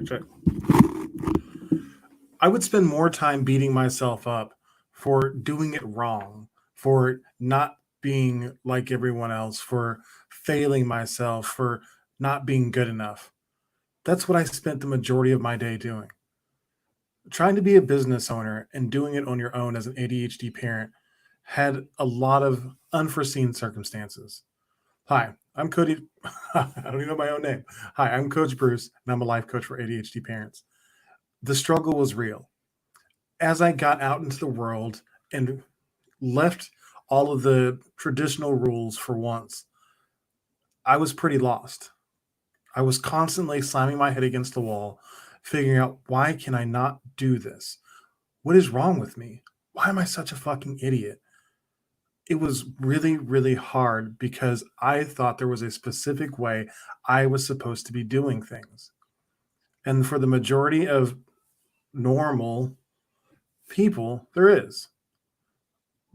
check. I would spend more time beating myself up for doing it wrong, for not being like everyone else, for failing myself, for not being good enough. That's what I spent the majority of my day doing. Trying to be a business owner and doing it on your own as an ADHD parent had a lot of unforeseen circumstances. Hi, I'm Cody. I don't even know my own name. Hi, I'm Coach Bruce, and I'm a life coach for ADHD parents. The struggle was real. As I got out into the world and left all of the traditional rules for once, I was pretty lost. I was constantly slamming my head against the wall, figuring out why can I not do this? What is wrong with me? Why am I such a fucking idiot? It was really, really hard because I thought there was a specific way I was supposed to be doing things. And for the majority of normal people, there is.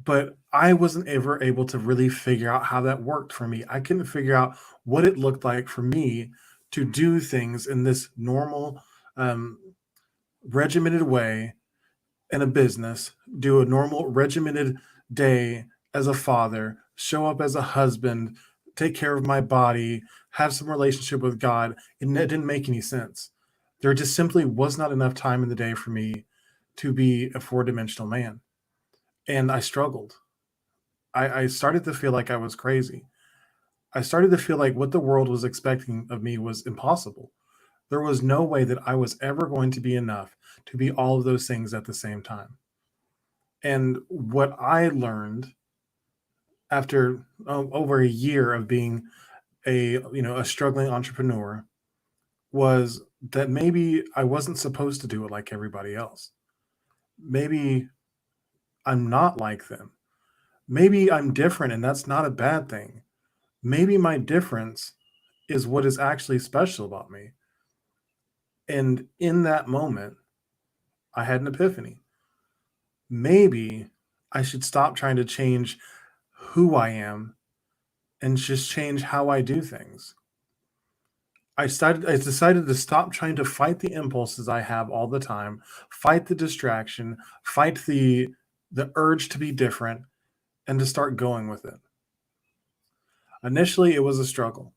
But I wasn't ever able to really figure out how that worked for me. I couldn't figure out what it looked like for me to do things in this normal, um, regimented way in a business, do a normal, regimented day as a father, show up as a husband, take care of my body, have some relationship with God. It didn't make any sense. There just simply was not enough time in the day for me to be a four-dimensional man. And I struggled. I started to feel like I was crazy. I started to feel like what the world was expecting of me was impossible. There was no way that I was ever going to be enough to be all of those things at the same time. And what I learned after over a year of being a struggling entrepreneur was that maybe I wasn't supposed to do it like everybody else. Maybe I'm not like them. Maybe I'm different and that's not a bad thing. Maybe my difference is what is actually special about me. And in that moment, I had an epiphany. Maybe I should stop trying to change who I am and just change how I do things. I decided to stop trying to fight the impulses I have all the time, fight the distraction, fight the urge to be different, and to start going with it. Initially, it was a struggle.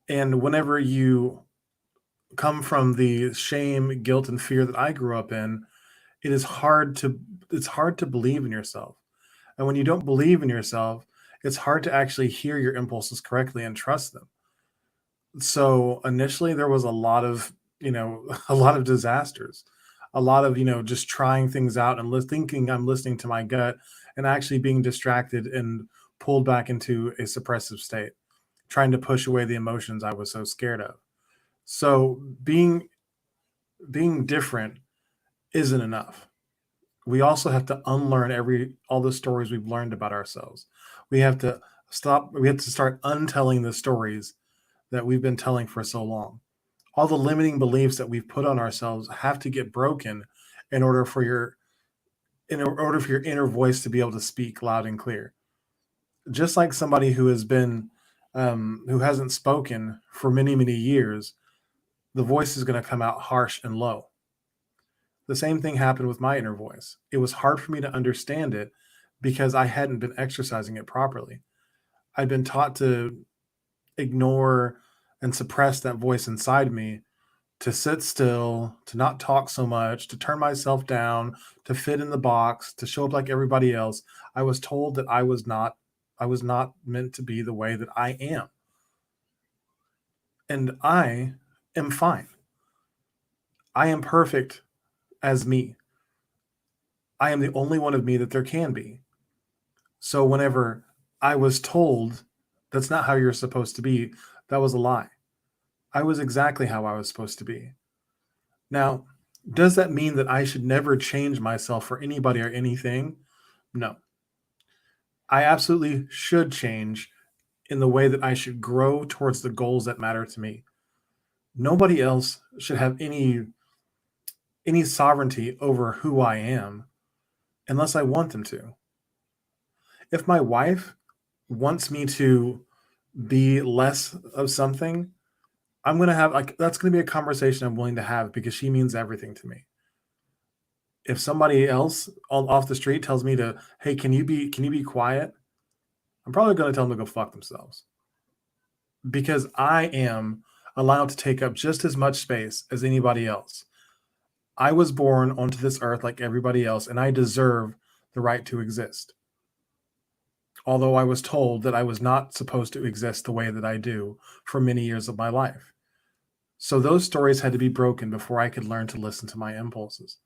And whenever you come from the shame, guilt, and fear that I grew up in, it is hard to it's hard to believe in yourself. And when you don't believe in yourself, it's hard to actually hear your impulses correctly and trust them. So initially there was a lot of, a lot of disasters, a lot of, just trying things out and thinking I'm listening to my gut and actually being distracted and pulled back into a suppressive state, trying to push away the emotions I was so scared of. So being different isn't enough. We also have to unlearn every all the stories we've learned about ourselves. We have to we have to start untelling the stories that we've been telling for so long. All the limiting beliefs that we've put on ourselves have to get broken in order for your in order for your inner voice to be able to speak loud and clear. Just like somebody who hasn't spoken for many many years, the voice is going to come out harsh and low. The same thing happened with my inner voice. It was hard for me to understand it because I hadn't been exercising it properly. I'd been taught to ignore and suppress that voice inside me, to sit still, to not talk so much, to turn myself down, to fit in the box, to show up like everybody else. I was told that I was not meant to be the way that I am. And I am fine. I am perfect as me. I am the only one of me that there can be. So whenever I was told that's not how you're supposed to be, that was a lie. I was exactly how I was supposed to be. Now, does that mean that I should never change myself for anybody or anything? No. I absolutely should change in the way that I should grow towards the goals that matter to me. Nobody else should have any sovereignty over who I am unless I want them to. If my wife wants me to be less of something, I'm going to have like, that's going to be a conversation I'm willing to have because she means everything to me. If somebody else off the street tells me to, hey, can you be quiet? I'm probably going to tell them to go fuck themselves because I am allowed to take up just as much space as anybody else. I was born onto this earth like everybody else, and I deserve the right to exist. Although I was told that I was not supposed to exist the way that I do for many years of my life. So those stories had to be broken before I could learn to listen to my impulses.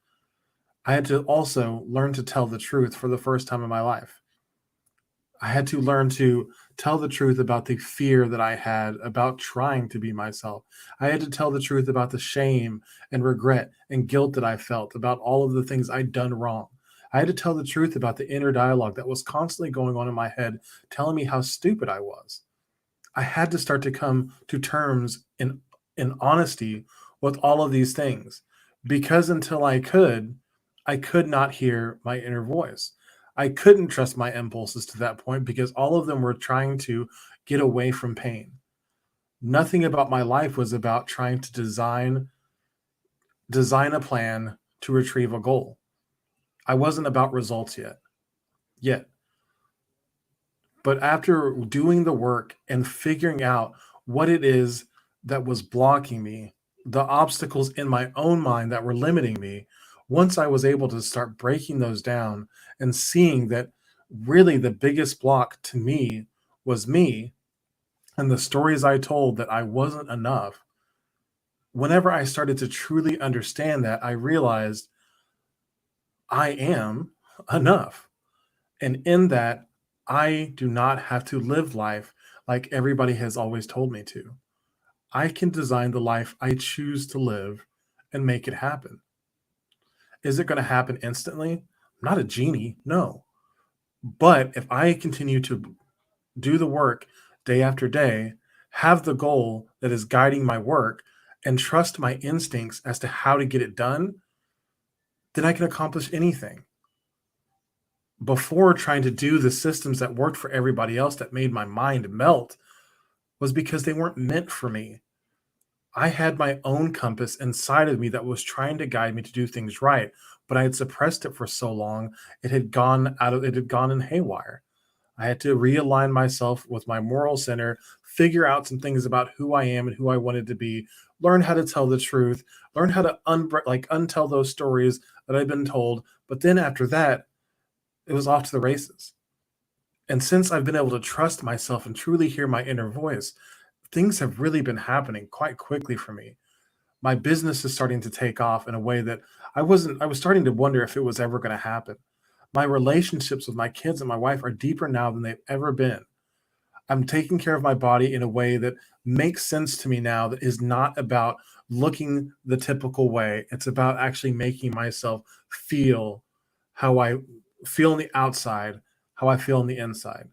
I had to also learn to tell the truth for the first time in my life. I had to learn to tell the truth about the fear that I had about trying to be myself. I had to tell the truth about the shame and regret and guilt that I felt about all of the things I'd done wrong. I had to tell the truth about the inner dialogue that was constantly going on in my head, telling me how stupid I was. I had to start to come to terms in honesty with all of these things because until I could not hear my inner voice. I couldn't trust my impulses to that point because all of them were trying to get away from pain. Nothing about my life was about trying to design a plan to retrieve a goal. I wasn't about results yet. But after doing the work and figuring out what it is that was blocking me, the obstacles in my own mind that were limiting me, once I was able to start breaking those down and seeing that really the biggest block to me was me and the stories I told that I wasn't enough, whenever I started to truly understand that, I realized I am enough. And in that, I do not have to live life like everybody has always told me to. I can design the life I choose to live and make it happen. Is it going to happen instantly? I'm not a genie, no. But if I continue to do the work day after day, have the goal that is guiding my work, and trust my instincts as to how to get it done, then I can accomplish anything. Before trying to do the systems that worked for everybody else that made my mind melt was because they weren't meant for me. I had my own compass inside of me that was trying to guide me to do things right, but I had suppressed it for so long, it had gone in haywire. I had to realign myself with my moral center, figure out some things about who I am and who I wanted to be, learn how to tell the truth, learn how to untell those stories that I've been told. But then after that, it was off to the races. And since I've been able to trust myself and truly hear my inner voice, things have really been happening quite quickly for me. My business is starting to take off in a way that I was starting to wonder if it was ever going to happen. My relationships with my kids and my wife are deeper now than they've ever been. I'm taking care of my body in a way that makes sense to me now, that is not about looking the typical way. It's about actually making myself feel how I feel on the outside, how I feel on the inside.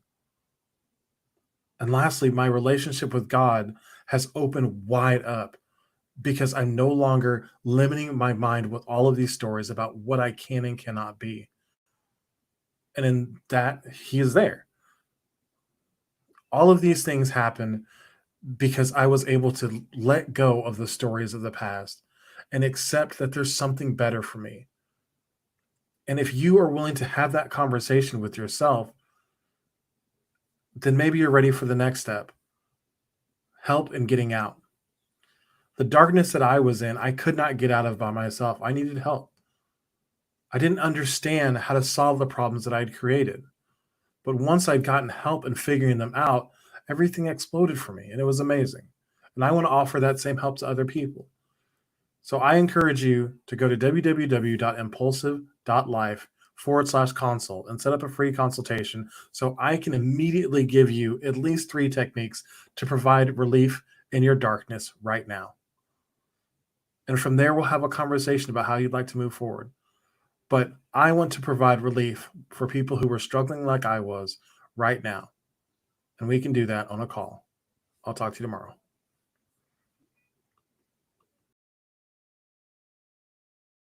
And lastly, my relationship with God has opened wide up because I'm no longer limiting my mind with all of these stories about what I can and cannot be. And in that, He is there. All of these things happen because I was able to let go of the stories of the past and accept that there's something better for me. And if you are willing to have that conversation with yourself, then maybe you're ready for the next step, help in getting out. The darkness that I was in, I could not get out of by myself. I needed help. I didn't understand how to solve the problems that I'd created. But once I'd gotten help in figuring them out, everything exploded for me and it was amazing. And I want to offer that same help to other people. So I encourage you to go to www.impulsive.life/consult and set up a free consultation so I can immediately give you at least 3 techniques to provide relief in your darkness right now. And from there, we'll have a conversation about how you'd like to move forward. But I want to provide relief for people who are struggling like I was right now. And we can do that on a call. I'll talk to you tomorrow.